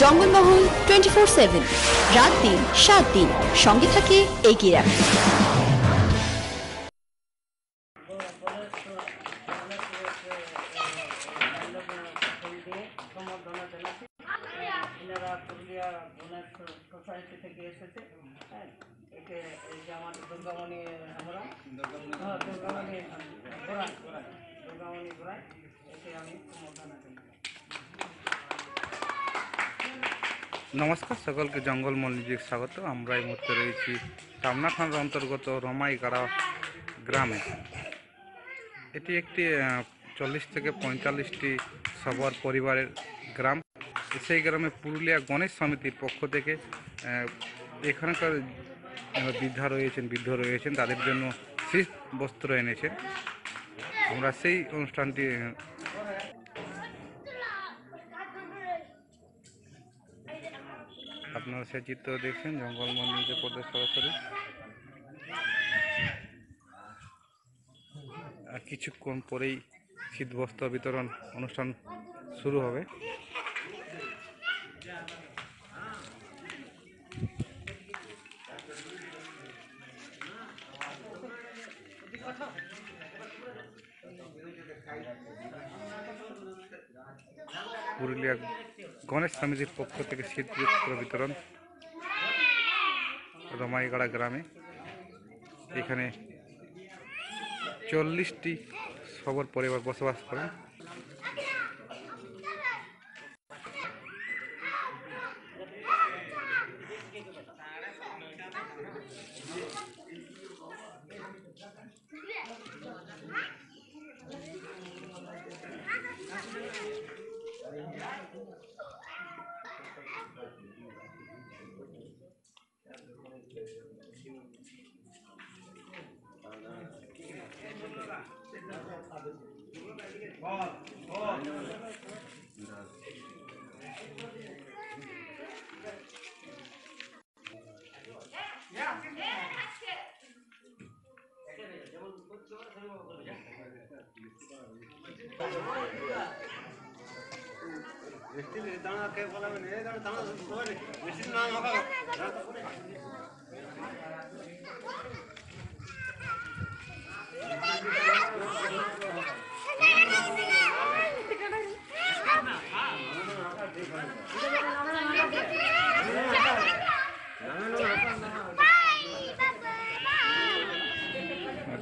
জঙ্গলমহল 24/7 রাত দিন 7 দিন সঙ্গে থাকে এগিয়ে রাখে। সোসাইটি থেকে এসেছে, হ্যাঁ, একে এই যে আমাদের দুর্গামণি, আমরা দুর্গামণি ঘোরায় একে আমি সম্বর্ধনা করি। নমস্কার, সকলকে জঙ্গলমহল নিউজে স্বাগত। আমরা এই মুহূর্তে রয়েছি টামনা থানার অন্তর্গত রমাইগাড়া গ্রামে। এটি একটি 40 থেকে 45টি সবার পরিবারের গ্রাম। সেই গ্রামে পুরুলিয়া গণেশ সমিতির পক্ষ থেকে এখানকার বৃদ্ধ রয়েছেন, তাদের জন্য শীত বস্ত্র এনেছেন। আমরা সেই অনুষ্ঠানটি আপনারা সেই চিত্র দেখছেন জঙ্গলমহল নিউজে পড়তে সরাসরি। আর কিছুক্ষণ পরেই শীতবস্ত্র বিতরণ অনুষ্ঠান শুরু হবে। পুরুলিয়া গণেশ সমিতির পক্ষ থেকে শীতবস্ত্র বিতরণ রমাইগাড়া গ্রামে। এখানে 40টি সবার পরিবার বসবাস করেন।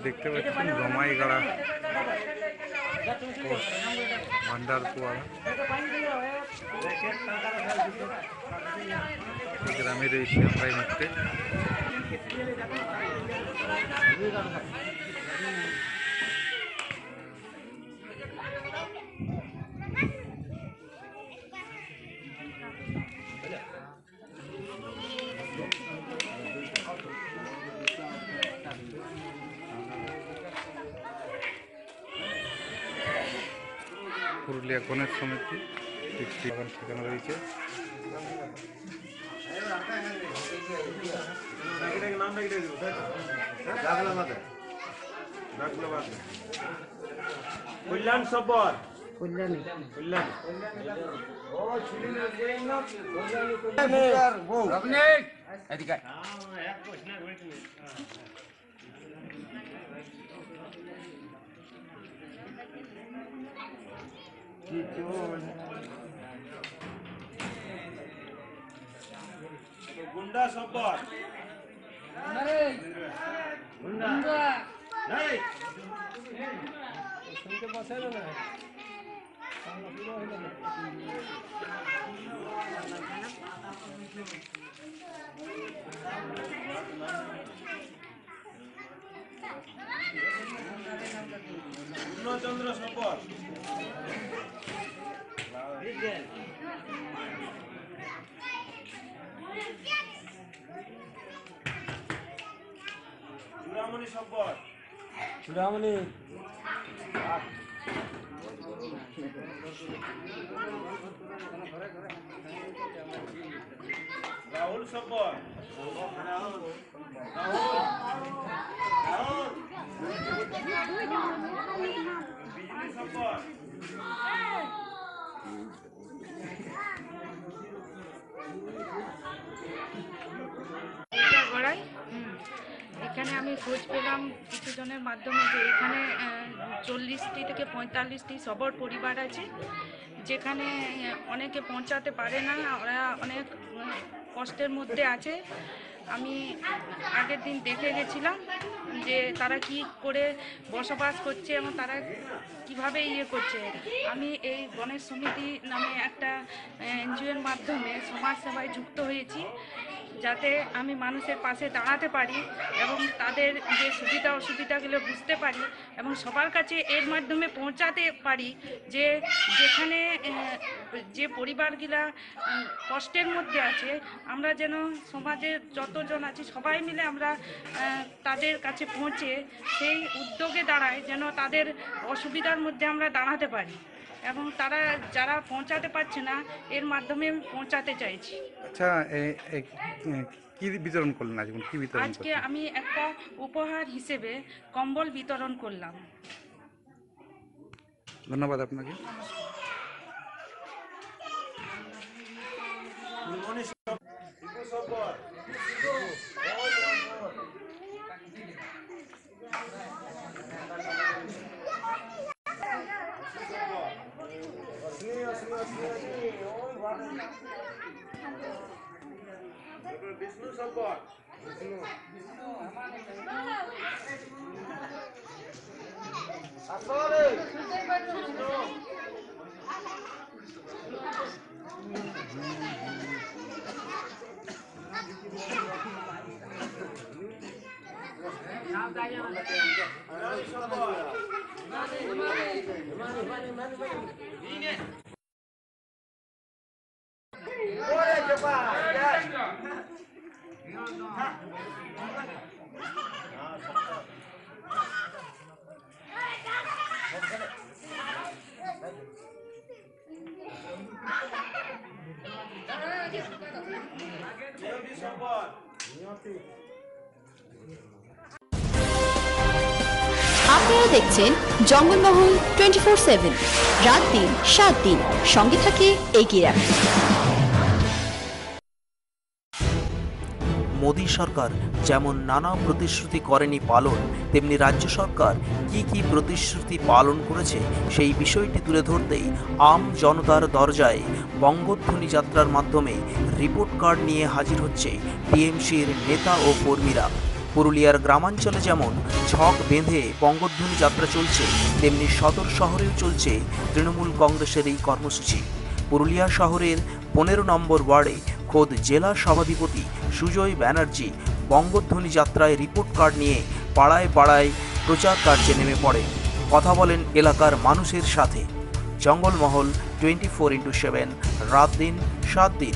দেখতে পাচ্ছেন রমাইগাড়া ভান্ডার কুয়ারা গ্রামে রয়েছি আমরা এই মুহূর্তে। পুরুলিয়া গণেশ সমিতি সেখানে রয়েছে। কল্যাণ সব্বর গুন্ডা সব্বর শুনতে বসে না পূর্ণচন্দ্র সব্বর চূড়ামণি সব্বর চূড়ামণি রাহুল সব্বর বিজলি সব্বর গড়াই এখানে আমি খোঁজ পেলাম কিছু জনের মাধ্যমে যে এখানে 40টি থেকে 45টি সবর পরিবার আছে, যেখানে অনেকে পৌঁছাতে পারে না, ওরা অনেক কষ্টের মধ্যে আছে। আমি আগের দিন দেখে গেছিলাম যে তারা কি করে বসবাস করছে এবং তারা কিভাবে করছে। আমি এই গণেশ সমিতি নামে একটা এনজিওর মাধ্যমে সমাজ সেবায় যুক্ত হয়েছি, যাতে আমি মানুষের পাশে দাঁড়াতে পারি এবং তাদের যে সুবিধা অসুবিধাগুলো বুঝতে পারি এবং সবার কাছে এর মাধ্যমে পৌঁছাতে পারি যে যেখানে যে পরিবারগুলা কষ্টের মধ্যে আছে, আমরা যেন সমাজের যতজন আছি সবাই মিলে আমরা তাদের কাছে পৌঁছে সেই উদ্যোগে দাঁড়াই যেন তাদের অসুবিধার মধ্যে আমরা দাঁড়াতে পারি এবং তারা যারা পৌঁছাতে পারছে না এর মাধ্যমে আমি পৌঁছাতে চাইছি। আচ্ছা, কি বিতরণ করলেন আজকে? কি বিতরণ আজকে আমি একটা উপহার হিসেবে কম্বল বিতরণ করলাম। ধন্যবাদ আপনাকে। বিষ্ণু সব্বর আপনারা দেখছেন জঙ্গলমহল 24/7, রাত দিন 7 দিন, সঙ্গে থাকে এগিয়ে রাখে। মোদী সরকার যেমন নানা প্রতিশ্রুতি করেনি পালন, তেমনি রাজ্য সরকার কি কি প্রতিশ্রুতি পালন করেছে সেই বিষয়টি তুলে ধরতেই আম জনতার দরজায় বঙ্গধ্বনি যাত্রার মাধ্যমে রিপোর্ট কার্ড নিয়ে হাজির হচ্ছে টিএমসির নেতা ও কর্মীরা। পুরুলিয়ার গ্রামাঞ্চলে যেমন ছক বেঁধে বঙ্গধ্বনি যাত্রা চলছে, তেমনি সদর শহরেও চলছে তৃণমূল কংগ্রেসের এই কর্মসূচি। পুরুলিয়া শহরের 15 নম্বর ওয়ার্ডে খোদ জেলা সভাধিপতি সুজয় ব্যানার্জি বঙ্গধ্বনি যাত্রায় রিপোর্ট কার্ড নিয়ে পাড়ায় পাড়ায় প্রচার কার্যে নেমে পড়ে, কথা বলেন এলাকার মানুষের সাথে। জঙ্গলমহল 24/7, রাত দিন 7 দিন।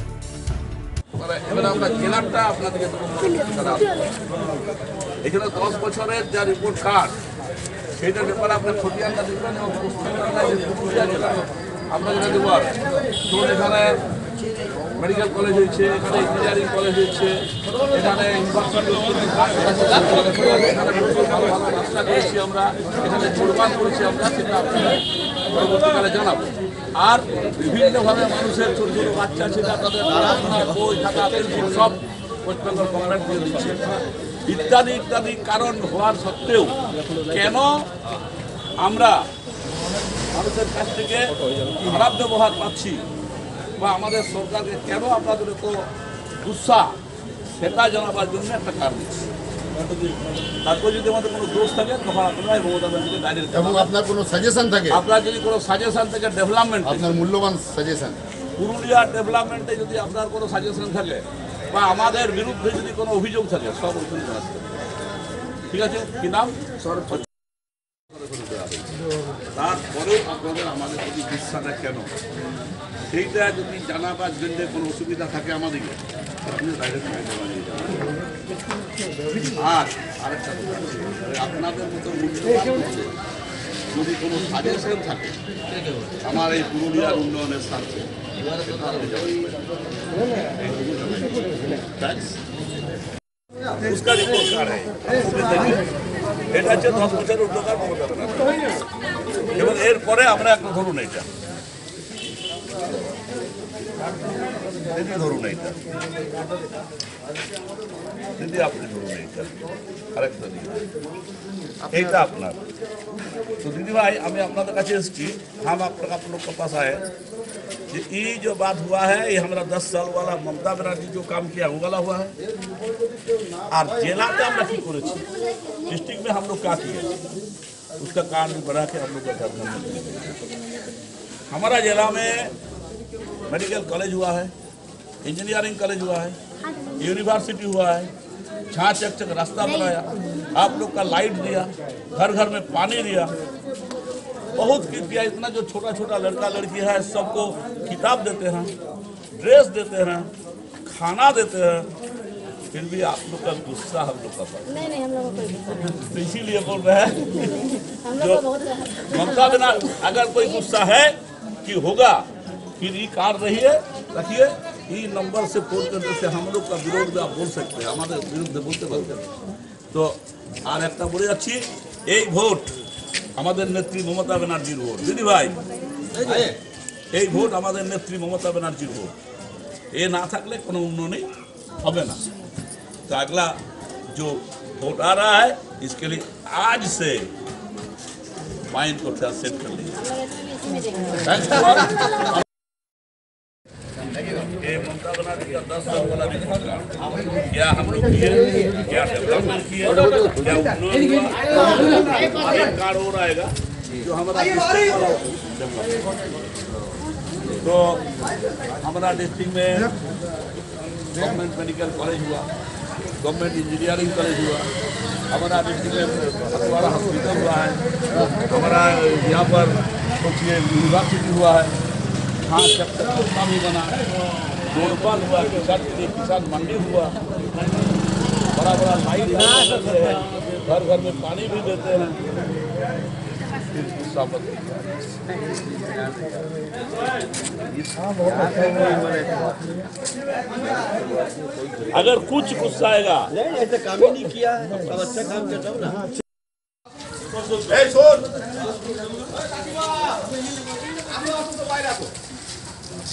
এবারে আমরা জেলারটা আপনাদেরকে এখানে 10 বছরের যা রিপোর্ট কার্ড সেইটার ব্যাপারে আপনার খতিয়ানটা দেখবেন এবং পুরুলিয়া জেলা আমরা যেটা দেবো তো এখানে মেডিকেল কলেজ হয়েছে, এখানে ইঞ্জিনিয়ারিং কলেজ হয়েছে, এখানে রাস্তা করেছি আমরা, এখানে জোরবান করেছি আমরা, সেটা আপনারা পরবর্তীকালে জানাবো। আর বিভিন্নভাবে মানুষের ছোট ছোট বাচ্চা সেটা তাদের পড়াশোনার বই খাতা পেন্সিল সব ওয়েস্ট বেঙ্গল গভর্নমেন্ট দিয়ে দিচ্ছে ইত্যাদি ইত্যাদি কারণ হওয়ার সত্ত্বেও কেন আমরা মানুষের কাছ থেকে খারাপ ব্যবহার পাচ্ছি বা আমাদের সরকারকে কেন আপনাদের এত উৎসাহ সেটা জানাবার জন্য একটা কারণ দিচ্ছি। তারপর যদি আমাদের কোনো দোষ থাকে তখন আপনারা মমতা ব্যানার্জিকে ডাইরেক্ট এবং আপনার কোনো সাজেশন থাকে, আপনার যদি কোনো সাজেশন থাকে ডেভেলপমেন্ট, আপনার মূল্যবান সাজেশন পুরুলিয়ার ডেভেলপমেন্টে যদি আপনার কোনো সাজেশন থাকে বা আমাদের বিরুদ্ধে যদি কোনো অভিযোগ থাকে সব ওখানে জানাতে হবে। ঠিক আছে, কি নাম? তারপরেও আপনাদের আমাদের প্রতি বিশ্বাসটা কেন, সেইটা যদি জানাবার জন্য কোনো অসুবিধা থাকে আমাদেরকে আপনি ডাইরেক্ট জানিয়ে যাবেন। আর আরেকটা কথা, আপনাদের মতো যদি কোনো সাজেশন থাকে আমার এই পুরুলিয়ার উন্নয়নের স্বার্থে এটা হচ্ছে 10 বছরের উদ্যোগার মমতা ব্যানার্জি এবং এরপরে আমরা একটা ধরুন এটা দিদি ধরুন এইটা, দিদি আপনি ধরুন এইটা, আরেকটা দিন, এইটা আপনার। तो दीदी भाई हमें अपना काছে এসেছি, हम आप लोग के पास आए कि ये जो बात हुआ है ये हमारा 10 साल वाला ममता बनर्जी जो काम किया वो वाला हुआ है। और जिला में हम रखी करेছি, डिस्ट्रिक्ट में हम लोग क्या किए उसका कान भी बढ़ा के हम लोग का घर हमारा जिला में मेडिकल कॉलेज हुआ है, इंजीनियरिंग कॉलेज हुआ है, यूनिवर्सिटी हुआ है, छाछ चक रास्ता बनाया, आप लोग का लाइट दिया, घर घर में पानी दिया, बहुत कुछ किया। इतना जो छोटा छोटा लड़का लड़की है सबको किताब देते हैं, ड्रेस देते हैं, खाना देते हैं, फिर भी आप लोग का गुस्सा हम लोग का पास नहीं हम लोगों को तो इसीलिए बोल रहे हैं जो ममता बनर्जी अगर कोई गुस्सा है कि होगा फिर ये कार रही है रखिए, ये नंबर से फोन करने से हम लोग का विरोध में आप बोल सकते हैं, हमारे विरुद्ध बोलते पारते हैं। तो আর একটা বলে যাচ্ছি, এই ভোট আমাদের নেত্রী মমতা ব্যানার্জির ভোট। দিদি ভাই এই ভোট আমাদের নেত্রী মমতা ব্যানার্জির ভোট, এ না থাকলে কোনো উন্নয়নই হবে না। तो अगला जो वोट आ रहा है इसके लिए आज से माइंड को थोड़ा सेट कर लीजिए। ये ममता बनर्जी का 10 साल वाला रिपोर्ट क्या हम लोग किए, क्या डेवलपमेंट किए, क्या उन्नयन हुआ, एक कार्ड हो रहेगा जो हमारा डिस्ट्रिक्ट वाला तो हमारा डिस्ट्रिक्ट में गवर्नमेंट मेडिकल कॉलेज हुआ, गवर्नमेंट इंजीनियरिंग कॉलेज हुआ, हमारा डिस्ट्रिक्ट में हथवाड़ा हॉस्पिटल हुआ है, हमारा यहाँ पर सोचिए यूनिवर्सिटी हुआ है, हाँ चक्का भी बना, गोलपाल हुआ, किसान के लिए किसान मंडी हुआ, बड़ा बड़ा लाइट देते हैं, घर घर में पानी भी देते हैं। अगर कुछ गुस्सा आएगा ऐसे काम ही नहीं किया है, अब अच्छा काम करता हूँ ना।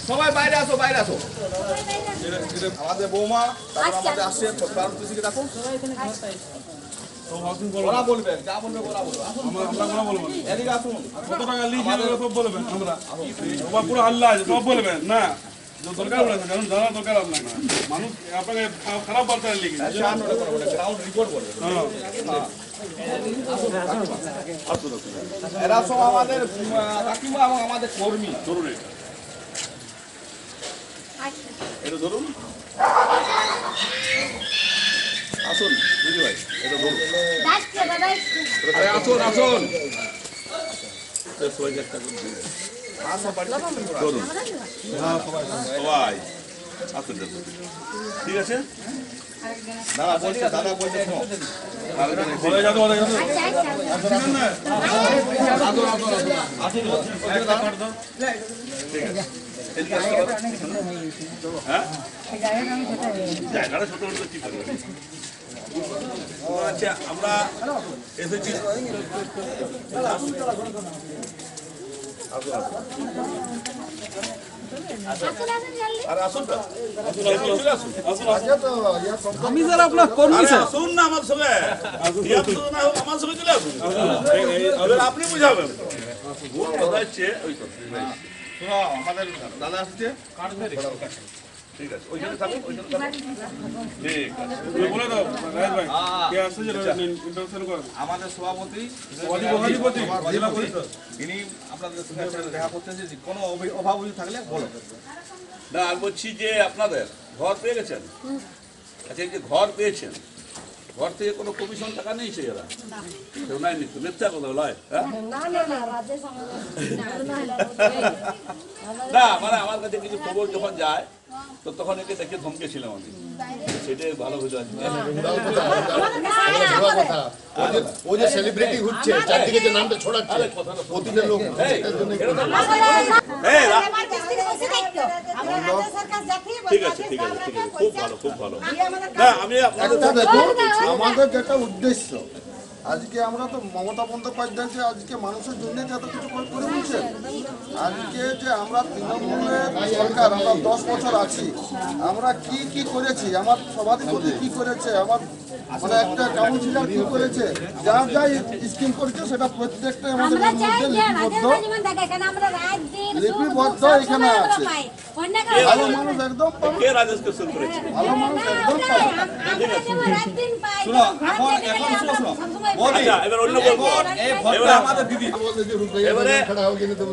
সবাই বাইরে আসো, বাইরে আসো। আমাদের বৌমা তারপর আমাদের আসছে পিসিকে দেখো, ওরা বলবেন যা বলবে ওরা বলবে, আমরা বলবো এদিকে আসুন। কত টাকা লিখে সব বলবেন, আমরা সবাই পুরো আল্লাহ আছে সব বলবেন না, जो दरकार पड़े জানেন জানা দরকার আপনার না, মানুষ আপনাকে খারাপ বার্তা লিখে গ্রাউন্ড রিপোর্ট বলবে। এরা সব আমাদের কাকিমা এবং আমাদের কর্মী। ধরুন এটা ধরুন, আসুন দিদি ভাই এটা ধরুন, আসুন আসুন সবাই একটা ধরুন সবাই আসুন, ঠিক আছে। দাদা বলছে জায়গাটা ছোট ছোট কি করবে। আচ্ছা আমরা এসেছি, আর আসুন আমি স্যার আপনার কর্মী স্যার, আসুন না আমার সঙ্গে, আমার সঙ্গে চলে আসুন, আপনি বুঝাবেন কথা হচ্ছে ওই আমাদের দাদা আসছে, ঠিক আছে ওইখানে থাকুন, ওইখানে থাকুন, ঠিক আছে বলে দাও রাজ ভাই কে আসছে যে ইন্টারভিউ করেন। আমাদের সভাপতি জেলা পরিষদ, ইনি আপনাদের সঙ্গে দেখা করতে এসেছি, কোনো অভাব থাকলে বলো। না আর বলছি যে আপনাদের ঘর পেয়ে গেছেন, আচ্ছা এই যে ঘর পেয়েছেন, ঘর থেকে কোনো কমিশন টাকা নিয়েছে এরা কেউ নাই নিচ্ছে, মিথ্যা কথা লয়। না মানে আমার কাছে কিছু খবর যখন যায় তো তখন একে দেখে ধমকেছিলাম আমি, সেটাই ভালো হয়ে যাচ্ছে। ও যে সেলিব্রিটি হচ্ছে চারদিকে যে নামটা ছড়াচ্ছে প্রতিটা লোক, ঠিক আছে ঠিক আছে ঠিক আছে, খুব ভালো খুব ভালো। না আমি আপনাদের দেখুন আমাদের যেটা উদ্দেশ্য আজকে আমরা তো মমতা বন্দ্যোপাধ্যায় যে আজকে মানুষের জন্য যে এত কিছু করে বলছেন, আজকে যে আমরা তৃণমূলের সরকার আমরা 10 বছর আছি, আমরা কি কি করেছি, আমার সভাধিপতি কি করেছে, আমার মানে একটা কাউন্সিলর কি করেছে, যা যা স্কিম করেছে সেটা প্রত্যেকটাই আমাদের লিপিবদ্ধ এখানে আছে। ভালো মানুষ একদম ভালো মানুষ একদম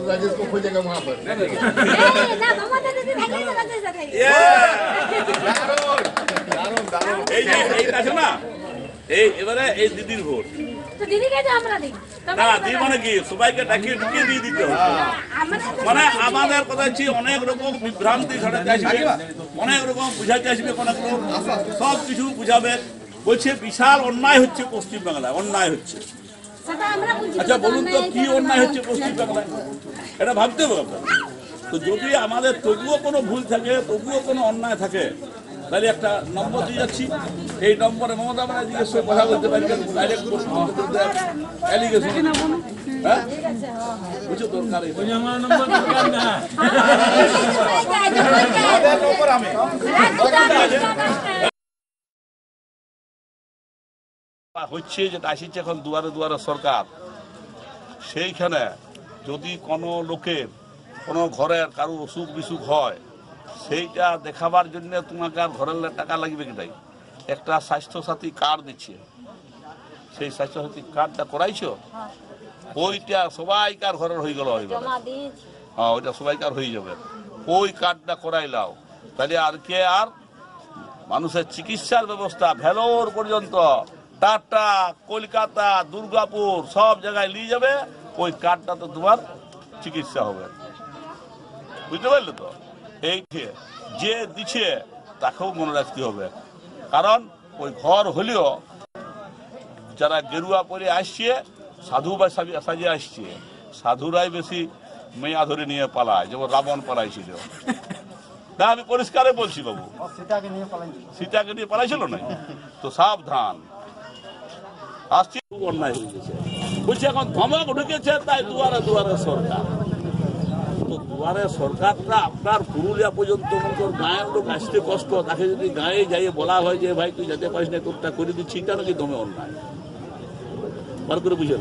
রাজেশ को खोजेगा वहाँ पर। এবারে এই দিদির ভোট না দিই মানে কি সবাইকে ডাকিয়ে ঢুকিয়ে দিয়ে দিতে হবে। মানে আমাদের কথা হচ্ছে অনেক রকম বিভ্রান্তি ছড়াতে আসবে, অনেক রকম বুঝাতে আসবে, অনেক রকম সব কিছু বুঝাবে। বলছে বিশাল অন্যায় হচ্ছে পশ্চিমবাংলায়, অন্যায় হচ্ছে। আচ্ছা বলুন তো কি অন্যায় হচ্ছে পশ্চিমবাংলায়, এটা ভাবতে হবে আপনার। তো যদি আমাদের তবুও কোনো ভুল থাকে, তবুও কোনো অন্যায় থাকে, তাহলে একটা নম্বর দিয়ে যাচ্ছি। এই নম্বরে মমতা ব্যানার্জির সঙ্গে কথা বলতে পারবেন, ডাইরেক্ট অ্যালিগেশন। হ্যাঁ বুঝছো দরকার হচ্ছে, যেটা আসছে এখন দুয়ারে দুয়ারে সরকার। সেইখানে যদি কোনো লোকের কোনো ঘরের কারো অসুখ বিসুখ হয়, সেইটা দেখাবার জন্য তোমাকে আর ঘরের টাকা লাগবে কিটাই, একটা স্বাস্থ্যসাথী কার্ড দিচ্ছে। সেই স্বাস্থ্যসাথী কার্ডটা করাইছো, ওইটা সবাইকার ঘরের হয়ে গেল, হ্যাঁ ওইটা সবাইকার হয়ে যাবে। ওই কার্ডটা করাই লাও, তাহলে আর কে আর মানুষের চিকিৎসার ব্যবস্থা ভেলোর পর্যন্ত, টাটা, কলকাতা, দুর্গাপুর সব জায়গায় নিয়ে যাবে। ওই কার্ডটা তো তোমার চিকিৎসা হবে, বুঝতে পারলে তো। এই যে দিচ্ছে তাকেও মনে রাখতে হবে, কারণ ওই ঘর হলেও যারা গেরুয়া পরে আসছে, সাধু বা সাজিয়ে আসছে, সাধুরাই বেশি মেয়া ধরে নিয়ে পালায়, যেমন রাবণ পালাইছিল। না আমি পরিষ্কারে বলছি বাবু, সীতাকে নিয়ে পালাইছিল না, তো সাবধান। আসছে খুব অন্যায় হয়ে গেছে, বলছে এখন ধমক ঢুকেছে, তাই দুয়ারে দুয়ারে সরকার। তো দুয়ারে সরকারটা আপনার পুরুলিয়া পর্যন্ত গায়ের লোক আসতে কষ্ট, তাকে যদি গায়ে যাইয়ে বলা হয় যে ভাই তুই যেতে পারিস না, তোরটা করে দিচ্ছি, এটা নাকি দমে অন্যায়, বার করে বুঝে।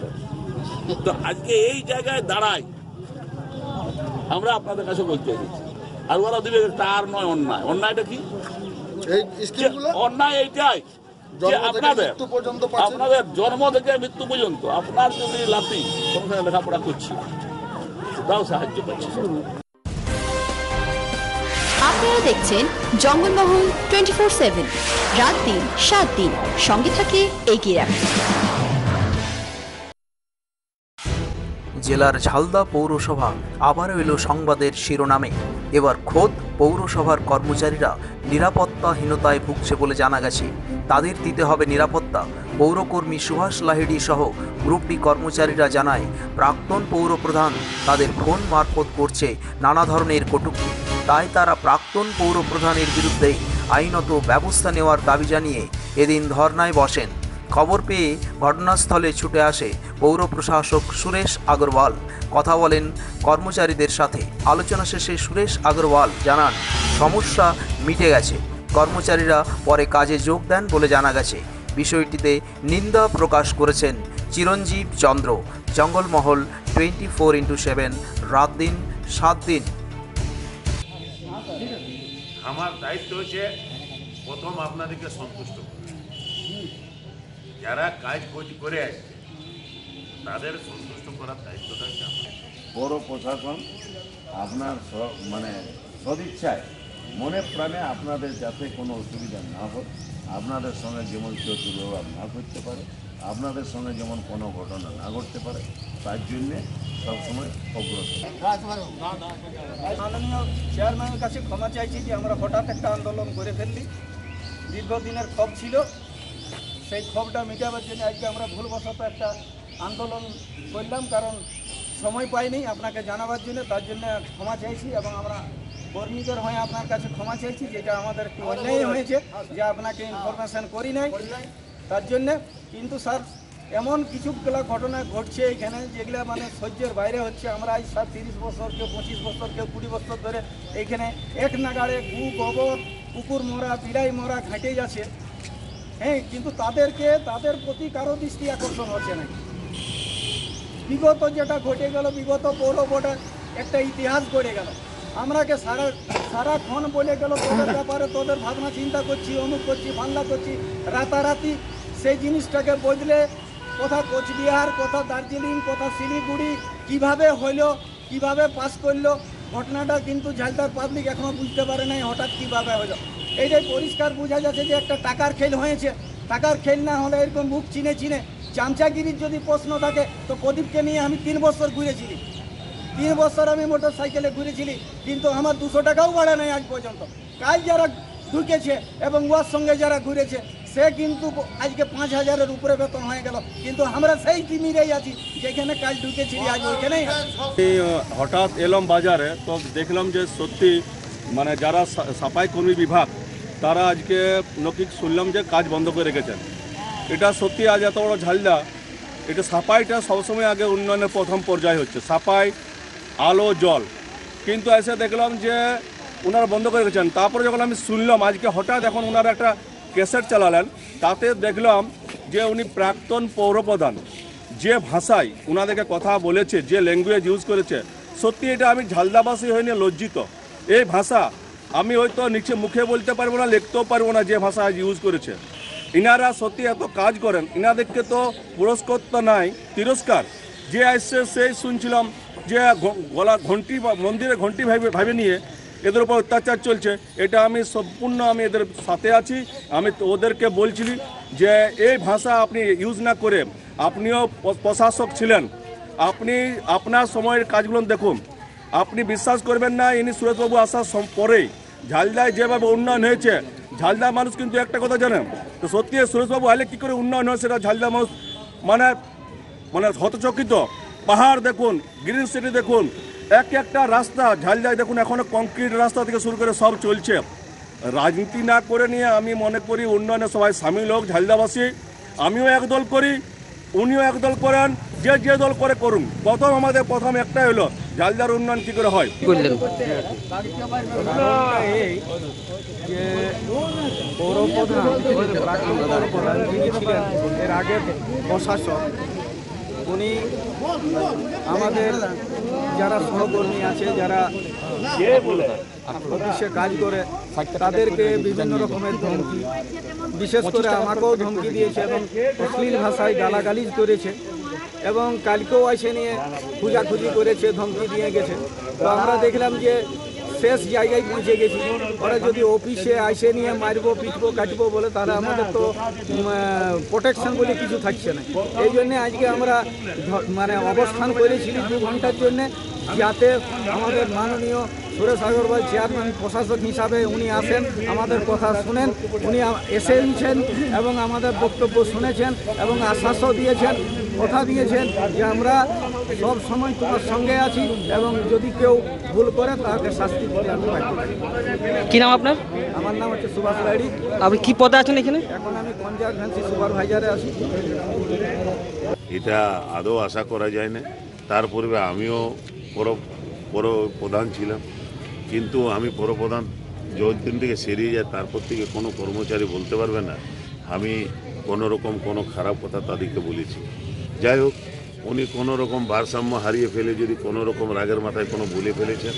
তো আজকে এই জায়গায় দাঁড়াই আমরা আপনাদের কাছে বলতে চাইছি, আর ওরা দিবে তার নয় অন্যায়। অন্যায়টা কি? অন্যায় এইটাই যে আপনাদের জন্ম থেকে মৃত্যু পর্যন্ত আপনার যদি লাতি সংসারে লেখাপড়া করছি, তাও সাহায্য পাচ্ছি। আপনারা দেখছেন জঙ্গলমহল 24/7, রাত দিন 7 দিন সঙ্গে থাকে এগিয়ে রাখে। জেলার ঝালদা পৌরসভা আবারও এলো সংবাদের শিরোনামে। এবার খোদ পৌরসভার কর্মচারীরা নিরাপত্তাহীনতায় ভুগছে বলে জানা গেছে। তাদের দিতে হবে নিরাপত্তা। পৌরকর্মী সুভাষ লাহিড়ী সহ গ্রুপ ডি কর্মচারীরা জানায়, প্রাক্তন পৌরপ্রধান তাদের ফোন মারফত করছে নানা ধরনের কটূক্তি। তাই তারা প্রাক্তন পৌরপ্রধানের বিরুদ্ধে আইনত ব্যবস্থা নেওয়ার দাবি জানিয়ে এদিন ধর্নায় বসেন। খবর পেয়ে ঘটনাস্থলে ছুটে আসে পৌর প্রশাসক সুরেশ আগরওয়াল। কথা বলেন কর্মচারীদের সাথে। আলোচনা শেষে সুরেশ আগরওয়াল জানান, সমস্যা মিটে গেছে। কর্মচারীরা পরে কাজে যোগ দেন বলে জানা গেছে। বিষয়টিতে নিন্দা প্রকাশ করেছেন চিরঞ্জীব চন্দ্র। জঙ্গলমহল 24/7, রাত দিন 7 দিন। আমার দায়িত্ব হচ্ছে প্রথম আপনাদেরকে সন্তুষ্ট করা, যারা কাজ করে আসছে তাদের সন্তুষ্ট করার দায়িত্বটা হচ্ছে আমার। পৌর প্রশাসন আপনার মানে সদিচ্ছায় মনে প্রাণে আপনাদের যাতে কোনো অসুবিধা না হয়, আপনাদের সঙ্গে যেমন কেউ দুর্ব্যবহার না করতে পারে, আপনাদের সঙ্গে যেমন কোনো ঘটনা না ঘটতে পারে, তার জন্যে সবসময় অগ্রসর। মাননীয় চেয়ারম্যানের কাছে ক্ষমা চাইছি যে আমরা হঠাৎ একটা আন্দোলন করে ফেললি। দীর্ঘদিনের ক্ষোভ ছিল, সেই ক্ষোভটা মেটাবার জন্য আজকে আমরা ভুলবশত একটা আন্দোলন করলাম, কারণ সময় পাইনি আপনাকে জানাবার জন্য। তার জন্য ক্ষমা চাইছি এবং আমরা কর্মীদের হয়ে আপনার কাছে ক্ষমা চাইছি, যেটা আমাদের একটু অন্যায় হয়েছে যে আপনাকে ইনফরমেশন করি নাই তার জন্যে। কিন্তু স্যার এমন কিছুগুলো ঘটনা ঘটছে এখানে যেগুলো মানে সহ্যের বাইরে হচ্ছে। আমরা আজ 30 বছর, কেউ 25 বছর, কেউ 20 বছর ধরে এইখানে এক নাগাড়ে গু গোবর, কুকুর মরা, বিড়াই মরা ঘাঁটে যাচ্ছে। হ্যাঁ, কিন্তু তাদের প্রতি কারো দৃষ্টি আকর্ষণ হচ্ছে না। বিগত যেটা ঘটে গেল, বিগত পৌর বোর্ডের একটা ইতিহাস গড়ে গেল। আমরাকে সারাক্ষণ বলে গেল তোদের ব্যাপারে, তোদের ভাবনা চিন্তা করছি, অনুক করছি, বাংলা করছি। রাতারাতি সেই জিনিসটাকে বদলে কথা কোচবিহার, কথা দার্জিলিং, কথা শিলিগুড়ি কিভাবে হইলো, কিভাবে পাস করলো, ঘটনাটা কিন্তু ঝালদার পাবলিক এখনো বুঝতে পারে নাই হঠাৎ কিভাবে হলো। এইটাই পরিষ্কার বোঝা যাচ্ছে যে একটা টাকার খেল হয়েছে। টাকার খেল না হলে এরকম মুখ চিনে চামচাগিরির যদি প্রশ্ন থাকে তো প্রদীপকে নিয়ে আমি 3 বছর ঘুরেছিলি। 3 বছর আমি মোটর সাইকেলে ঘুরেছিলি, কিন্তু আমার 200 টাকাও বাড়ে নাই আজ পর্যন্ত। কাল যারা ঢুকেছে এবং ওর সঙ্গে যারা ঘুরেছে সে কিন্তু আজকে 5000-এর উপরে বেতন হয়ে গেল, কিন্তু আমরা সেই টিমিরেই আছি যেখানে কাল ঢুকেছিলি আজ ওইখানেই। হঠাৎ এলাম বাজারে, তো দেখলাম যে সত্যি মানে যারা সাফাই কর্মী বিভাগ তারা আজকে নকিক শুনলাম যে কাজ বন্ধ করে রেখেছেন। এটা সত্যি আজ এত বড় ঝালদা, এটা সাফাইটা সবসময় আগে উন্নয়নের প্রথম পর্যায়ে হচ্ছে, সাফাই, আলো, জল, কিন্তু এসে দেখলাম যে ওনারা বন্ধ করে রেখেছেন। তারপরে যখন আমি শুনলাম আজকে হঠাৎ এখন ওনারা একটা ক্যাসেট চালালেন, তাতে দেখলাম যে উনি প্রাক্তন পৌরপ্রধান যে ভাষায় ওনাদেরকে কথা বলেছে, যে ল্যাঙ্গুয়েজ ইউজ করেছে, সত্যি এটা আমি ঝালদাবাসী হয়ে নিয়ে লজ্জিত। এই ভাষা আমি হয়তো নিচে মুখে বলতে পারবো না, লিখতেও পারবো না যে ভাষা আজ ইউজ করেছে। ইনারা সত্যি এত কাজ করেন, ইনাদেরকে তো পুরস্কার তো নাই, তিরস্কার। যে আসছে সেই শুনছিলাম যে গলা ঘন্টি, মন্দিরে ঘন্টি ভাবে নিয়ে এদের উপর অত্যাচার চলছে। এটা আমি সম্পূর্ণ আমি এদের সাথে আছি। আমি ওদেরকে বলছি যে এই ভাষা আপনি ইউজ না করে, আপনিও প্রশাসক ছিলেন, আপনি আপনার সময়ের কাজগুলো দেখুন। আপনি বিশ্বাস করবেন না, ইনি সুরেশবাবু আসার পরেই ঝালদায় যেভাবে উন্নয়ন হয়েছে, ঝালদার মানুষ কিন্তু একটা কথা জানেন, তো সত্যি সুরেশবাবু আলে কী করে উন্নয়ন হয় সেটা ঝালদার মানুষ মানে হতচকিত। পাহাড় দেখুন, গ্রিন সিটি দেখুন, একটা রাস্তা ঝালদায় দেখুন এখনো কংক্রিট রাস্তা থেকে শুরু করে সব চলছে। রাজনীতি না করে নিয়ে আমি মনে করি উন্নয়নে সবাই সামিল হোক ঝালদাবাসী। আমিও একদল করি, উনিও একদল করেন, যে দল করে করুন। আমাদের প্রথম একটাই হলো ঝালদার উন্নয়ন কী করে হয়। যে পৌরপ্রধান যিনি ছিলেন এর আগের প্রশাসক, উনি আমাদের যারা সহকর্মী আছে, যারা অফিসে কাজ করে, তাদেরকে বিভিন্ন রকমের ধমকি, বিশেষ করে আমাকেও ধমকি দিয়েছে এবং অশ্লীল ভাষায় গালাগালিজ করেছে এবং কালকেও এসে নিয়ে খুঁজাখুঁজি করেছে, ধমকি দিয়ে গেছে। তো আমরা দেখলাম যে শেষ জায়গায় পৌঁছে গেছি। ওরা যদি অফিসে আইসে নিয়ে মারবো, পিটবো, কাটবো বলে, তাহলে আমাদের তো প্রোটেকশন বলে কিছু থাকছে না। এই জন্যে আজকে আমরা মানে অবস্থান করেছিলি 2 ঘন্টার জন্যে, যাতে আমাদের মাননীয় সুরেশ আগরওয়াল চেয়ারম্যান প্রশাসক হিসাবে উনি আসেন, আমাদের কথা শুনেন। উনি এসেছেন এবং আমাদের বক্তব্য শুনেছেন এবং আশ্বাসও দিয়েছেন, কথা দিয়েছেন যে আমরা সব সময় তোমার সঙ্গে আছি এবং যদি কেউ ভুল করে তাকে শাস্তি দিতে আমি বাধ্য থাকি। কী নাম আপনার? আমার নাম হচ্ছে সুভাষ রাইডি। আপনি কী পদে আছেন এখানে? এখন আমি কনজারভেন্সি সুপারভাইজারে আছি। এটা আদৌ আশা করা যায় না। তার পূর্বে আমিও পৌরপ্রধান ছিলাম, কিন্তু আমি পৌরপ্রধান যতদিন থেকে সেরিয়ে যায় তারপর থেকে কোনো কর্মচারী বলতে পারবে না আমি কোনো রকম কোনো খারাপ কথা তাদেরকে বলেছি। যাই হোক, উনি কোনো রকম ভারসাম্য হারিয়ে ফেলে যদি কোনো রকম রাগের মাথায় কোনো বলে ফেলেছেন,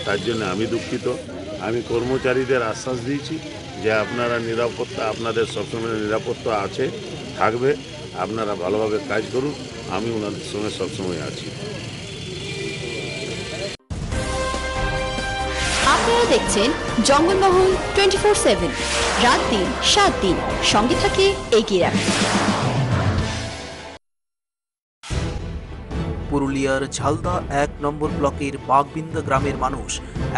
তার জন্য আমি দুঃখিত। আমি কর্মচারীদের আশ্বাস দিয়েছি যে আপনারা নিরাপত্তা, আপনাদের সবসময় নিরাপত্তা আছে, থাকবে, আপনারা ভালোভাবে কাজ করুন, আমি ওনাদের সঙ্গে সবসময় আছি। আপনারা দেখছেন জঙ্গলমহল 24/7, রাত দিন 7 দিন, সঙ্গে থাকে এগিয়ে রাখে। পুরুলিয়ার ঝালদা 1 নম্বর ব্লকের বাগবিন্দা গ্রামের মানুষ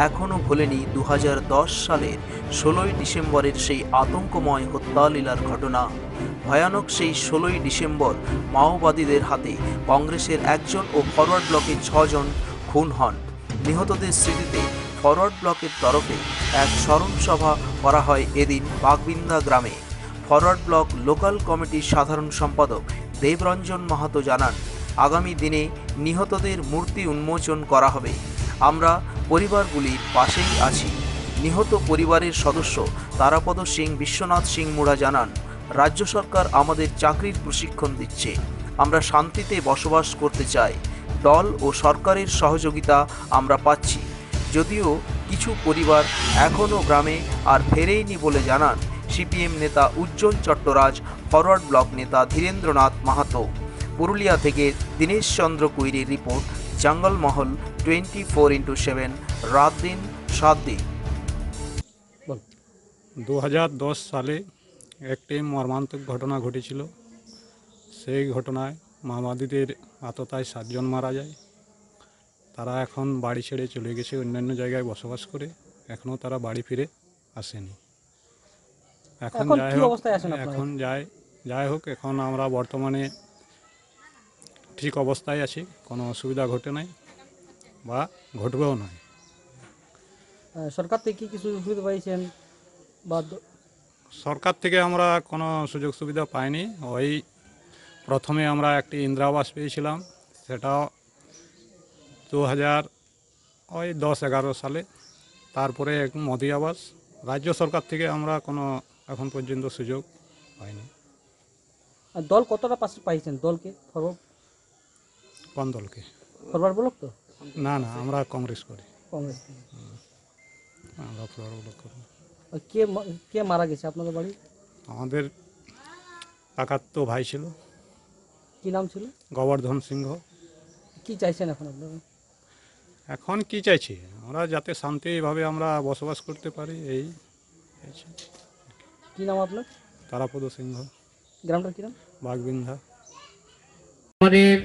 এখনও ভোলেনি 2010 সালের 16ই ডিসেম্বরের সেই আতঙ্কময় হত্যালীলার ঘটনা। ভয়ানক সেই 16ই ডিসেম্বর মাওবাদীদের হাতে কংগ্রেসের 1 জন ও ফরওয়ার্ড ব্লকের 6 জন খুন হন। নিহতদের স্মৃতিতে ফরওয়ার্ড ব্লকের তরফে এক স্মরণ সভা করা হয় এদিন বাগবিন্দা গ্রামে। ফরওয়ার্ড ব্লক লোকাল কমিটির সাধারণ সম্পাদক দেবরঞ্জন মাহাতো জানান, আগামী দিনে নিহতদের মূর্তি উন্মোচন করা হবে। আমরা পরিবারগুলির পাশেই আছি। নিহত পরিবারের সদস্য তারাপদ সিং বিশ্বনাথ সিং মুড়া জানান, রাজ্য সরকার আমাদের চাকরির প্রশিক্ষণ দিচ্ছে। আমরা শান্তিতে বসবাস করতে চাই। দল ও সরকারের সহযোগিতা আমরা পাচ্ছি। যদিও কিছু পরিবার এখনও গ্রামে আর ফেরেইনি বলে জানান সিপিএম নেতা উজ্জ্বল চট্টরাজ, ফরওয়ার্ড ব্লক নেতা ধীরেন্দ্রনাথ মাহাতো। পুরুলিয়া থেকে দীনেশ চন্দ্র কুইরির রিপোর্ট, জঙ্গলমহল 24x7, রাত দিন 7 দিন। 2010 সালে একটি মর্মান্তিক ঘটনা ঘটেছিল। সেই ঘটনায় মাওবাদীদের আততায় 7 জন মারা যায়। তারা এখন বাড়ি ছেড়ে চলে গেছে, অন্যান্য জায়গায় বসবাস করে। এখনও তারা বাড়ি ফিরে আসেনি। এখন যাই হোক, এখন আমরা বর্তমানে ঠিক অবস্থায় আছি, কোনো অসুবিধা ঘটে নাই বা ঘটবেও নয়। সরকার থেকে কি সুযোগ সুবিধা পাইছেন? বা সরকার থেকে আমরা কোনো সুযোগ সুবিধা পাইনি। ওই প্রথমে আমরা একটি ইন্দিরা আবাস পেয়েছিলাম, সেটাও 2010-11 সালে। তারপরে এক মোদি আবাস। রাজ্য সরকার থেকে আমরা কোনো এখন পর্যন্ত সুযোগ পাইনি। দল কতটা পাশে পাইছেন? দলকে কোন দলকে? ফরওয়ার্ড ব্লক তো? না, আমরা কংগ্রেস করি। কংগ্রেস আমরা ফরওয়ার্ড ব্লক করি। কে মারা গেছে আপনাদের বাড়ি? আমাদের কাকাতো ভাই ছিল। কি নাম ছিল? গোবর্ধন সিংহ। কি চাইছেন এখন আপনারা? এখন কি চাইছি আমরা, যাতে শান্তিভাবে আমরা বসবাস করতে পারি, এই চাইছি। কি নাম আপনার? তারাপদ সিংহ। গ্রামটা কি নাম? বাগবিন্ধা। আমাদের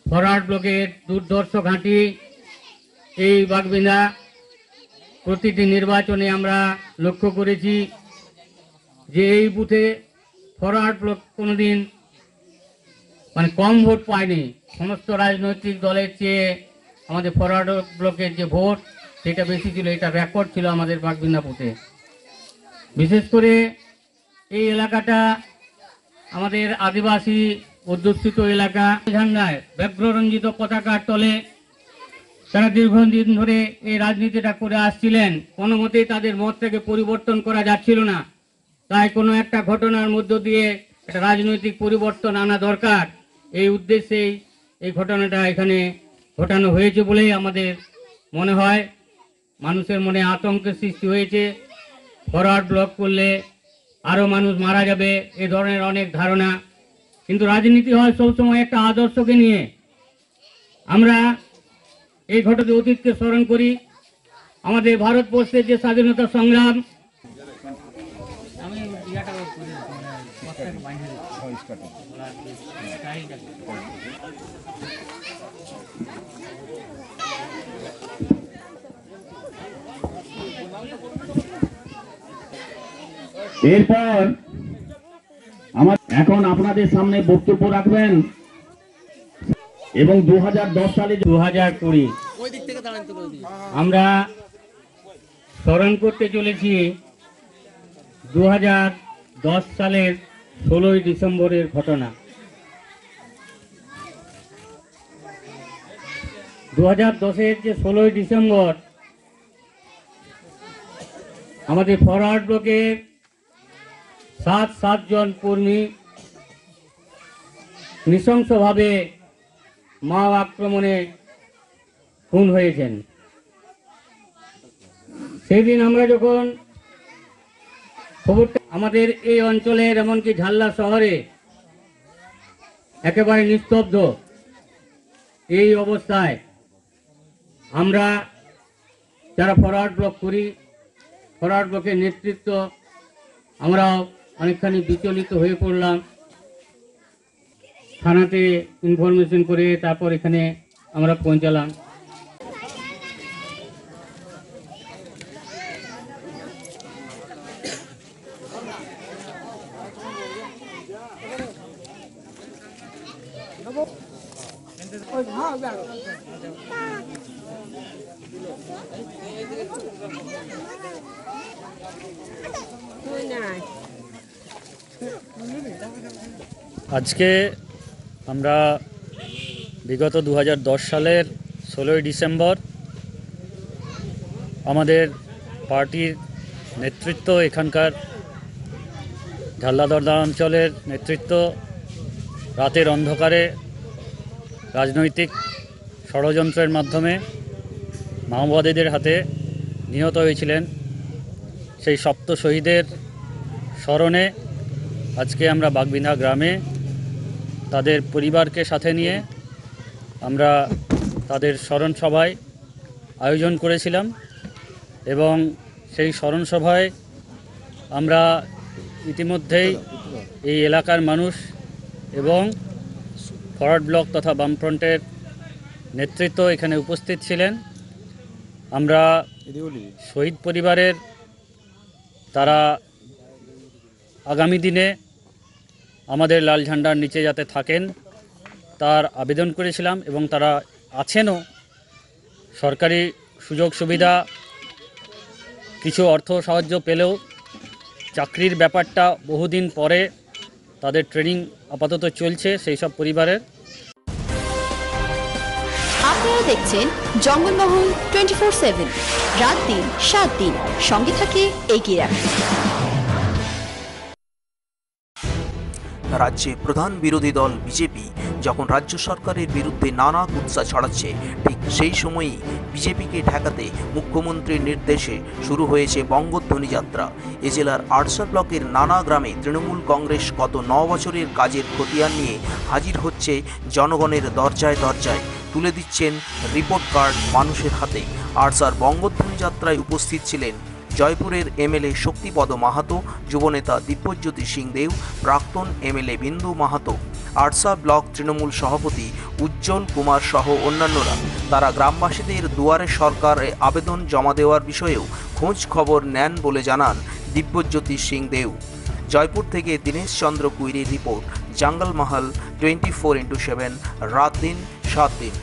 ফরওয়ার্ড ব্লকের দুর্ধর্ষ ঘাঁটি এই বাগবিন্ধা। প্রতিটি নির্বাচনে আমরা লক্ষ্য করেছি যে এই বুথে ফরওয়ার্ড ব্লক কোনোদিন কম ভোট পায়নি। সমস্ত রাজনৈতিক দলের চেয়ে আমাদের ফরওয়ার্ড ব্লকের যে ভোট সেটা বেশি ছিল। এটা রেকর্ড ছিল আমাদের বাগবিন্ধা বুথে। বিশেষ করে এই এলাকাটা আমাদের আদিবাসী অধ্যুষিত এলাকা। ঝান্ডায় ব্যগ্ররঞ্জিত পতাকার তলে তারা দীর্ঘদিন ধরে এই রাজনীতিটা করে আসছিলেন। কোনো মতেই তাদের মতটাকে পরিবর্তন করা যাচ্ছিল না। তাই কোনো একটা ঘটনার মধ্য দিয়ে একটা রাজনৈতিক পরিবর্তন আনা দরকার। এই উদ্দেশ্যেই এই ঘটনাটা এখানে ঘটানো হয়েছে বলেই আমাদের মনে হয়। মানুষের মনে আতঙ্কের সৃষ্টি হয়েছে। ফরওয়ার্ড ব্লক করলে আরও মানুষ মারা যাবে, এ ধরনের অনেক ধারণা। কিন্তু রাজনীতি হয় সবসময় একটা আদর্শকে নিয়ে। আমরা এই ঘটনার অতীতকে স্মরণ করি। আমাদের ভারতবর্ষের যে স্বাধীনতা সংগ্রাম, এরপর এখন আপনাদের সামনে বক্তব্য রাখবেন এবং 2010 সালে 2020 আমরা স্মরণ করতে চলেছি 2010 সালের 16ই ডিসেম্বরের ঘটনা। 2010-এর যে 16ই ডিসেম্বর আমাদের ফরওয়ার্ড ব্লকের 7 জন কর্মী নৃশংসভাবে মাও আক্রমণে খুন হয়েছেন। সেই দিন আমরা যখন খবরটা আমাদের এই অঞ্চলের এমনকি ঝাল্লা শহরে একেবারে নিস্তব্ধ এই অবস্থায় আমরা যারা ফরওয়ার্ড ব্লক করি, ফরওয়ার্ড ব্লকের নেতৃত্ব আমরা অনেকখানি বিচলিত হয়ে পড়লাম। থানাতে ইনফরমেশন করে তারপর এখানে আমরা পৌঁছালাম। আজকে আমরা বিগত 2010 সালের 16ই ডিসেম্বর আমাদের পার্টির নেতৃত্ব, এখানকার ঝাল্লাদরদা অঞ্চলের নেতৃত্ব রাতের অন্ধকারে রাজনৈতিক ষড়যন্ত্রের মাধ্যমে মাওবাদীদের হাতে নিহত হয়েছিলেন। সেই সপ্ত শহীদের স্মরণে আজকে আমরা বাগবিন্ধা গ্রামে তাদের পরিবারকে সাথে নিয়ে আমরা তাদের স্মরণ সভায় আয়োজন করেছিলাম এবং সেই স্মরণ সভায় আমরা ইতিমধ্যেই এই এলাকার মানুষ এবং ফরওয়ার্ড ব্লক তথা বামফ্রন্টের নেতৃত্ব এখানে উপস্থিত ছিলেন। আমরা শহীদ পরিবারের তারা আগামী দিনে আমাদের লাল ঝান্ডার নিচে যাতে থাকেন তার আবেদন করেছিলাম এবং তারা আছেনও। সরকারি সুযোগ সুবিধা, কিছু অর্থ সাহায্য পেলেও চাকরির ব্যাপারটা বহুদিন পরে তাদের ট্রেনিং আপাতত চলছে সেই সব পরিবারের। আপনারা দেখছেন জঙ্গলমহল 24/7, রাত দিন 7 দিন, সঙ্গে থাকে এগিয়ে রাখে। রাজ্যে প্রধান বিরোধী দল বিজেপি যখন রাজ্য সরকারের বিরুদ্ধে নানা কুৎসা ছড়াচ্ছে, ঠিক সেই সময়ই বিজেপিকে ঠেকাতে মুখ্যমন্ত্রীর নির্দেশে শুরু হয়েছে বঙ্গধ্বনি যাত্রা। এ জেলার আড়সা ব্লকের নানা গ্রামে তৃণমূল কংগ্রেস গত 9 বছরের কাজের খতিয়ান নিয়ে হাজির হচ্ছে জনগণের দরজায় দরজায়, তুলে দিচ্ছেন রিপোর্ট কার্ড মানুষের হাতে। আড়সার বঙ্গধ্বনি যাত্রায় উপস্থিত ছিলেন জয়পুরের এমএলএ শক্তিপদ মাহাতো, যুবনেতা দিব্যজ্যোতি সিং দেও, প্রাক্তন এমএলএ বিন্দু মাহাতো, আড়সা ব্লক তৃণমূল সভাপতি উজ্জ্বল কুমার সহ অন্যান্যরা। তারা গ্রামবাসীদের দুয়ারে সরকারে আবেদন জমা দেওয়ার বিষয়েও খোঁজ খবর নেন বলে জানান দিব্যজ্যোতি সিং দেও। জয়পুর থেকে দীনেশ চন্দ্র কুইরির রিপোর্ট, জঙ্গলমহল 24/7, রাত দিন 7 দিন।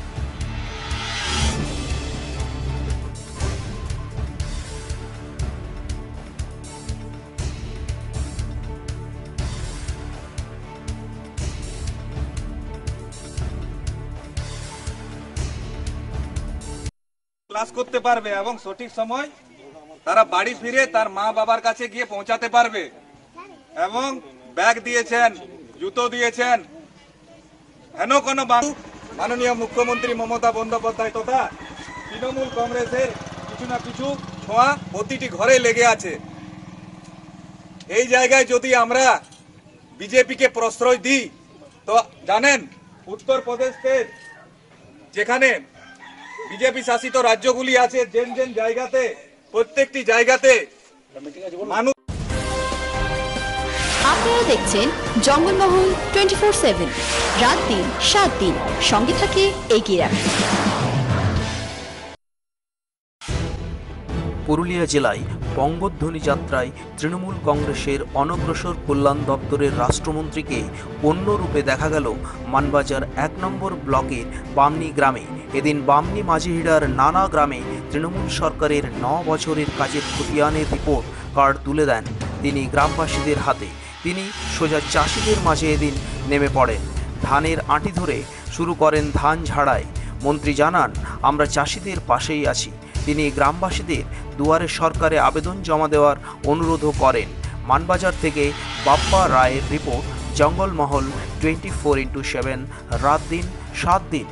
ক্লাস করতে পারবে এবং সঠিক সময় তারা বাড়ি ফিরে তার মা বাবার কাছে গিয়ে পৌঁছাতে পারবে। এবং ব্যাগ দিয়েছেন, জুতো দিয়েছেন। হেন কোনো মাননীয় মুখ্যমন্ত্রী মমতা বন্দ্যোপাধ্যায় তথা তৃণমূল কংগ্রেসের কিছু না কিছু ছোঁয়া প্রতিটি ঘরে লেগে আছে। এই জায়গায় যদি আমরা বিজেপিকে প্রশ্রয় দিই তো জানেন উত্তরপ্রদেশে যেখানে বিজেপি শাসিত রাজ্যগুলি আছে, যেন জায়গাতে প্রত্যেকটি জায়গাতে মানুষ। আপনারা দেখছেন জঙ্গলমহল 24/7, রাত দিন 7 দিন, সঙ্গে থাকে এগিয়ে রাখে। পুরুলিয়া জেলায় বঙ্গধ্বনি যাত্রায় তৃণমূল কংগ্রেসের অনগ্রসর কল্যাণ দপ্তরের রাষ্ট্রমন্ত্রীকে অন্য রূপে দেখা গেল মানবাজার 1 নম্বর ব্লকের বামনি গ্রামে। এদিন বামনি মাঝিহিড়ার নানা গ্রামে তৃণমূল সরকারের 9 বছরের কাজের খতিয়ানের রিপোর্ট কার্ড তুলে দেন তিনি গ্রামবাসীদের হাতে। তিনি সোজা চাষিদের মাঝে এদিন নেমে পড়েন, ধানের আঁটি ধরে শুরু করেন ধান ঝাড়াই। মন্ত্রী জানান, আমরা চাষিদের পাশেই আছি। তিনি গ্রামবাসীদের দুয়ারে সরকারে আবেদন জমা দেওয়ার অনুরোধও করেন। মানবাজার থেকে বাপ্পা রায়ের রিপোর্ট, জঙ্গলমহল 24/7, রাত দিন 7 দিন।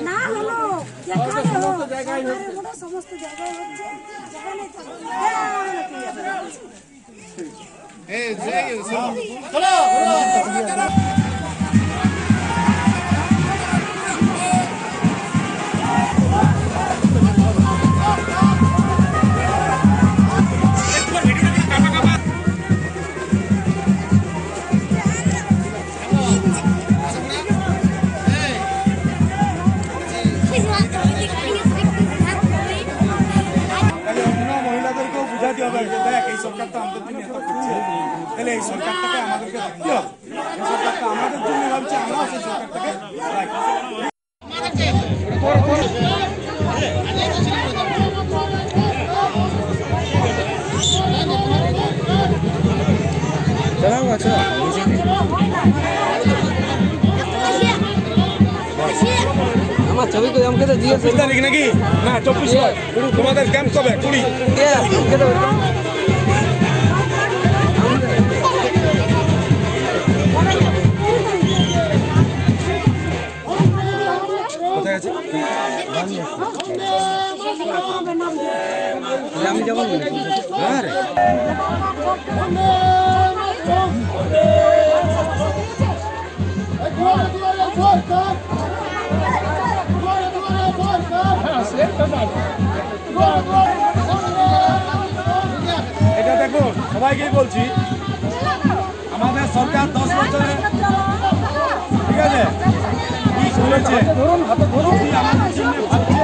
না হলো যেখানে সমস্ত জায়গায় হচ্ছে যেখানে মহিলাদেরকেও বুঝাতে হবে যে দেখ এই সরকারটা আমাদের জন্য এত করছে, তাহলে এই সরকারটাকে আমাদেরকে রাখতে হবে। এই সরকারটা আমাদের জন্য ভাবছে, আমরাও সেই সরকারটাকে আমার ছবি তো আমাকে তো জিজ্ঞেস 24 তারিখ নাকি না 24 তোমাদের ক্যাম্প কবে 20 কোথায় আছে আমি যাবো হ্যাঁ রে এটা দেখুন সবাইকেই বলছি, আমাদের সরকার 10 বছরে ঠিক আছে কি করেছে, কি আমাদের জন্য ভাবছে।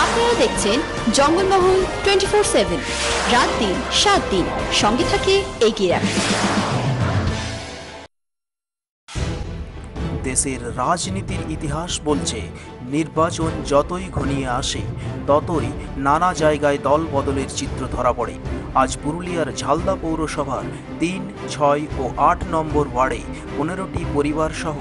আপনারা দেখছেন জঙ্গলমহল 24/7, রাত দিন 7 দিন সঙ্গে থাকে এগিয়ে রাখে। দেশের রাজনীতির ইতিহাস বলছে নির্বাচন যতই ঘনিয়ে আসে ততই নানা জায়গায় দল বদলের চিত্র ধরা পড়ে। আজ পুরুলিয়ার ঝালদা পৌরসভার 3, 6 ও 8 নম্বর ওয়ার্ডে 15টি পরিবার সহ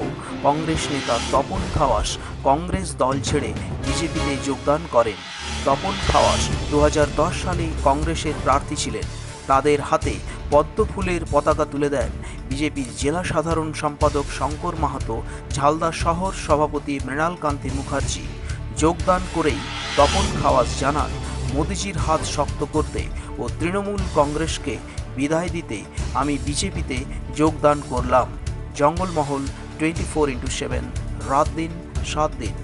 কংগ্রেস নেতা তপন খাওয়াস কংগ্রেস দল ছেড়ে বিজেপিতে যোগদান করেন। তপন খাওয়াস 2010 সালে কংগ্রেসের প্রার্থী ছিলেন। তাদের হাতে পদ্ম ফুলের পতাকা তুলে দেন বিজেপির জেলা সাধারণ সম্পাদক শঙ্কর মাহাতো, ঝালদা শহর সভাপতি মৃণাল কান্তি মুখার্জি। যোগদান করেই তপন খাওয়াস জানান, মোদিজির হাত শক্ত করতে ও তৃণমূল কংগ্রেসকে বিদায় দিতে আমি বিজেপিতে যোগদান করলাম। জঙ্গলমহল 24/7, রাত দিন 7 দিন।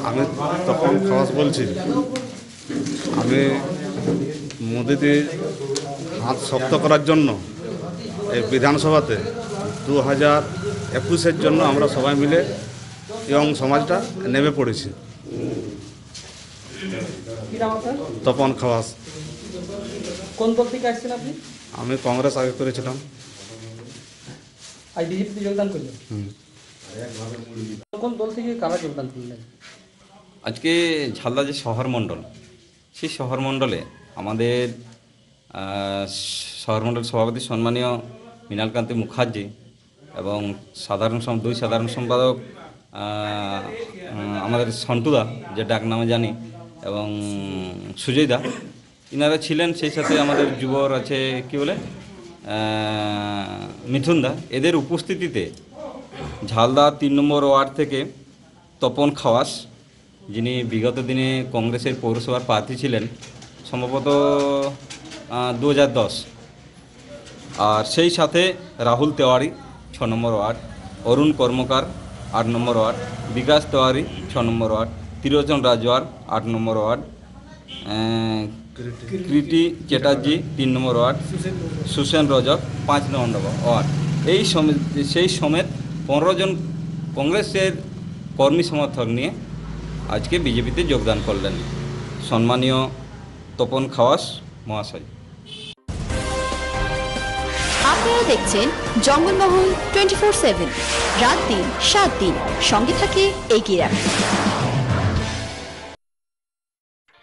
আমি তপন খাওয়াস বলছি। আমি মোদিজির হাত শক্ত করার জন্য এই বিধানসভাতে 2021-এর জন্য আমরা সবাই মিলে ইয়ং সমাজটা নেমে পড়েছি। তপন খাওয়াস। কোন দল থেকে আসছেন আপনি? আমি কংগ্রেস আগে করেছিলাম। আই বিজেপিতে যোগদান করলেন? কোন দল থেকে কারা যোগদান করলেন? আজকে ঝালদা যে শহর মণ্ডল, সেই শহর মণ্ডলে আমাদের শহর মণ্ডল সভাপতি সম্মানীয় মৃণাল কান্তি মুখার্জি এবং দুই সাধারণ সম্পাদক আমাদের সন্টুদা, যে ডাক নামে জানি, এবং সুজয়দা, ইনারা ছিলেন। সেই সাথে আমাদের যুবর আছে কি বলে মিথুনদা। এদের উপস্থিতিতে ঝালদা 3 নম্বর ওয়ার্ড থেকে তপন খাওয়াস, যিনি বিগত দিনে কংগ্রেসের পৌরসভার প্রার্থী ছিলেন সম্ভবত 2010, আর সেই সাথে রাহুল তেওয়ারি 6 নম্বর ওয়ার্ড, অরুণ কর্মকার 8 নম্বর ওয়ার্ড, বিকাশ তেওয়ারি 6 নম্বর ওয়ার্ড, ত্রিলোচন রাজওয়ার 8 নম্বর ওয়ার্ড, কৃতি চ্যাটার্জি 3 নম্বর ওয়ার্ড, সুসেন রজক 5 নম্বর ওয়ার্ড, সেই সমেত 15 জন কংগ্রেসের কর্মী সমর্থক নিয়ে আজকে বিজেপিতে যোগদান করলেন সম্মানীয় তপন খাওয়াস মহাশয়। আপনারা আপনারা দেখছেন জঙ্গলমহল 24/7, রাত দিন 7 দিন, সঙ্গে থাকে এগিয়ে রাখা।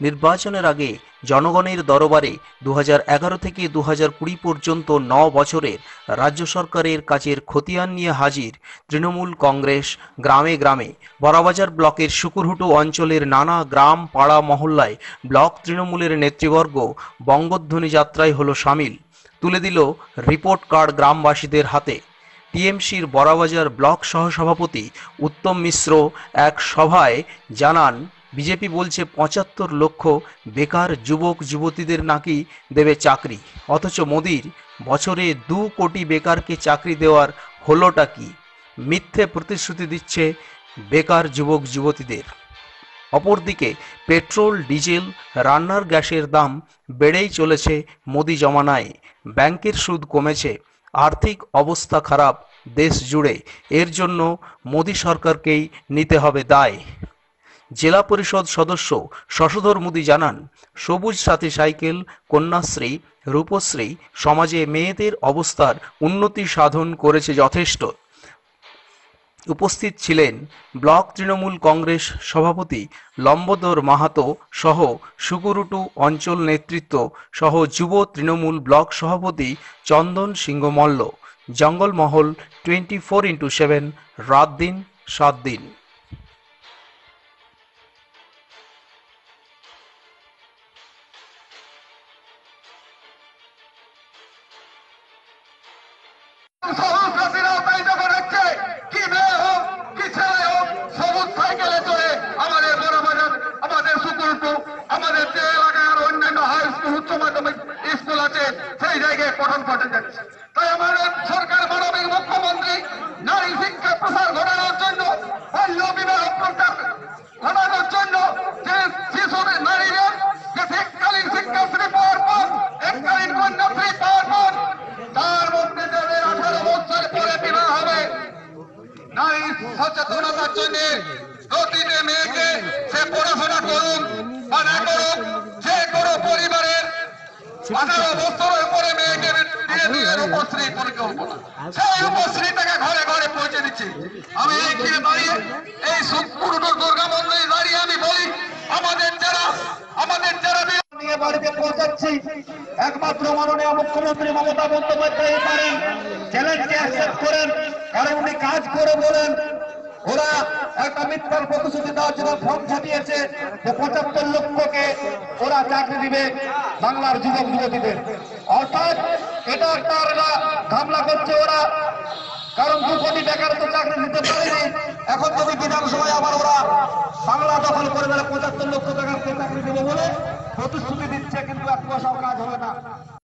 নির্বাচনের আগে জনগণের দরবারে 2011 থেকে 2020 পর্যন্ত 9 বছরের রাজ্য সরকারের কাজের খতিয়ান নিয়ে হাজির তৃণমূল কংগ্রেস। গ্রামে গ্রামে বড়াবাজার ব্লকের শুকুরহুটু অঞ্চলের নানা গ্রাম পাড়া মহল্লায় ব্লক তৃণমূলের নেতৃবর্গ বঙ্গধ্বনি যাত্রায় হলো সামিল। তুলে দিল রিপোর্ট কার্ড গ্রামবাসীদের হাতে। টিএমসির বড়াবাজার ব্লক সহসভাপতি উত্তম মিশ্র এক সভায় জানান, বিজেপি বলছে 75 লক্ষ বেকার যুবক যুবতীদের নাকি দেবে চাকরি, অথচ মোদির বছরে 2 কোটি বেকারকে চাকরি দেওয়ার হলোটা কি? মিথ্যে প্রতিশ্রুতি দিচ্ছে বেকার যুবক যুবতীদের। অপরদিকে পেট্রোল ডিজেল রান্নার গ্যাসের দাম বেড়েই চলেছে মোদি জমানায়। ব্যাংকের সুদ কমেছে, আর্থিক অবস্থা খারাপ দেশ জুড়ে। এর জন্য মোদি সরকারকেই নিতে হবে দায়। জেলা পরিষদ সদস্য শশধর মুদি জানান, সবুজ সাথী সাইকেল, কন্যাশ্রী, রূপশ্রী সমাজে মেয়েদের অবস্থার উন্নতি সাধন করেছে যথেষ্ট। উপস্থিত ছিলেন ব্লক তৃণমূল কংগ্রেস সভাপতি লম্বোদর মাহাতো সহ শুকুরুটু অঞ্চল নেতৃত্ব সহ যুব তৃণমূল ব্লক সভাপতি চন্দন সিংহ মল্ল। জঙ্গলমহল 24/7, রাত দিন 7 দিন। সেই জায়গায় পঠন পাঠন যাচ্ছে। তাই আমাদের সরকার মানবিক মুখ্যমন্ত্রী নারী শিক্ষা প্রসার ঘটানোর জন্য, বাল্য বিবাহ প্রত্যাহার ঘটানোর জন্য, যে শিশুর নারীরা যে এককালীন শিক্ষাশ্রী পাওয়ার পর, এককালীন কন্যাশ্রী পাওয়ার পর, তার মধ্যে যাদের 18 বছর পরে বিবাহ হবে, নারী সচেতনতার জন্য প্রতিটি মেয়েকে সে পড়াশোনা করুন বা না করুন, যে কোনো পরিবারের 18 বছরের পরে মেয়েকে দিয়ে রূপশ্রী পরিকল্পনা, সেই রূপশ্রী টাকা ঘরে ঘরে পৌঁছে দিচ্ছে। আমি এইখানে দাঁড়িয়ে এই শুকুরহুটুর দুর্গা মন্দিরে দাঁড়িয়ে আমি বলি, আমাদের যারা নিয়ে বাড়িতে পৌঁছাচ্ছি, একমাত্র মাননীয় মুখ্যমন্ত্রী মমতা বন্দ্যোপাধ্যায় পারেন। চ্যালেঞ্জকে অ্যাকসেপ্ট করেন, কারণ উনি কাজ করে বলেন। ওরা একটা মিথ্যার প্রতিশ্রুতি দেওয়ার জন্য ফর্ম ছাপিয়েছে যে 75 লক্ষকে ওরা চাকরি দিবে বাংলার যুবক যুবতীদের। অর্থাৎ এটা একটা ঘামলা করছে ওরা, কারণ 2 কোটি বেকার তো চাকরি দিতে পারেনি। এখন যদি বিধানসভায় আবার ওরা বাংলা দখল করে দেয় 75 লক্ষ টাকার চাকরি দেবে বলে প্রতিশ্রুতি দিচ্ছে, কিন্তু 1 পয়সাও কাজ হবে না।